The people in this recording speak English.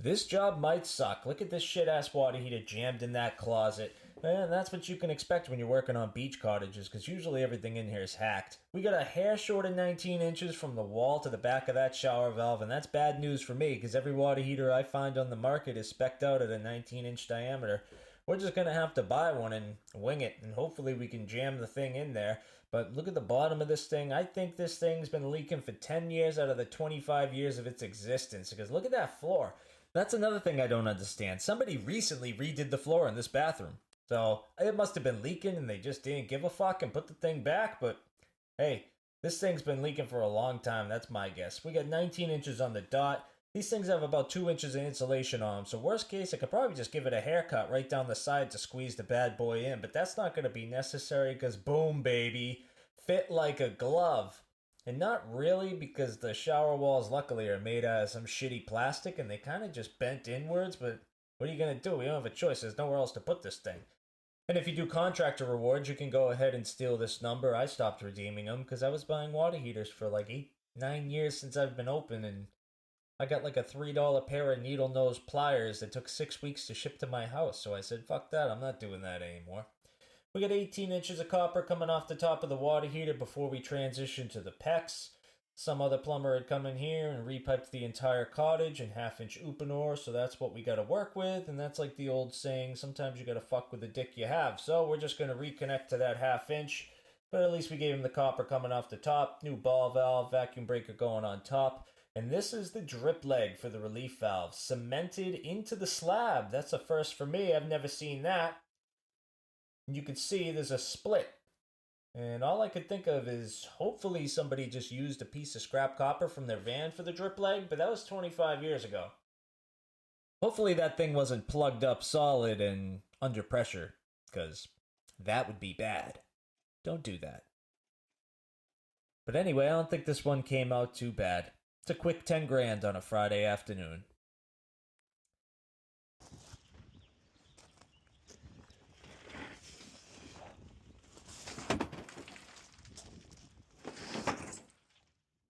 This job might suck. Look at this shit ass water heater jammed in that closet. And that's what you can expect when you're working on beach cottages, because usually everything in here is hacked. We got a hair short of 19 inches from the wall to the back of that shower valve, and that's bad news for me, because every water heater I find on the market is specced out at a 19-inch diameter. We're just gonna have to buy one and wing it, and hopefully we can jam the thing in there. But look at the bottom of this thing. I think this thing's been leaking for 10 years out of the 25 years of its existence, because look at that floor. That's another thing I don't understand. Somebody recently redid the floor in this bathroom. So it must have been leaking and they just didn't give a fuck and put the thing back. But hey, this thing's been leaking for a long time. That's my guess. We got 19 inches on the dot. These things have about 2 inches of insulation on them. So worst case, I could probably just give it a haircut right down the side to squeeze the bad boy in. But that's not going to be necessary because boom, baby. Fit like a glove. And not really, because the shower walls luckily are made out of some shitty plastic and they kind of just bent inwards, but what are you going to do? We don't have a choice. There's nowhere else to put this thing. And if you do contractor rewards, you can go ahead and steal this number. I stopped redeeming them because I was buying water heaters for like 8, 9 years since I've been open, and I got like a $3 pair of needle nose pliers that took 6 weeks to ship to my house. So I said, fuck that, I'm not doing that anymore. We got 18 inches of copper coming off the top of the water heater before we transition to the PEX. Some other plumber had come in here and repiped the entire cottage in half-inch Uponor, so that's what we got to work with, and that's like the old saying, sometimes you got to fuck with the dick you have. So we're just going to reconnect to that half-inch, but at least we gave him the copper coming off the top, new ball valve, vacuum breaker going on top, and this is the drip leg for the relief valve, cemented into the slab. That's a first for me. I've never seen that. You can see there's a split. And all I could think of is hopefully somebody just used a piece of scrap copper from their van for the drip leg, but that was 25 years ago. Hopefully that thing wasn't plugged up solid and under pressure, because that would be bad. Don't do that. But anyway, I don't think this one came out too bad. It's a quick 10 grand on a Friday afternoon.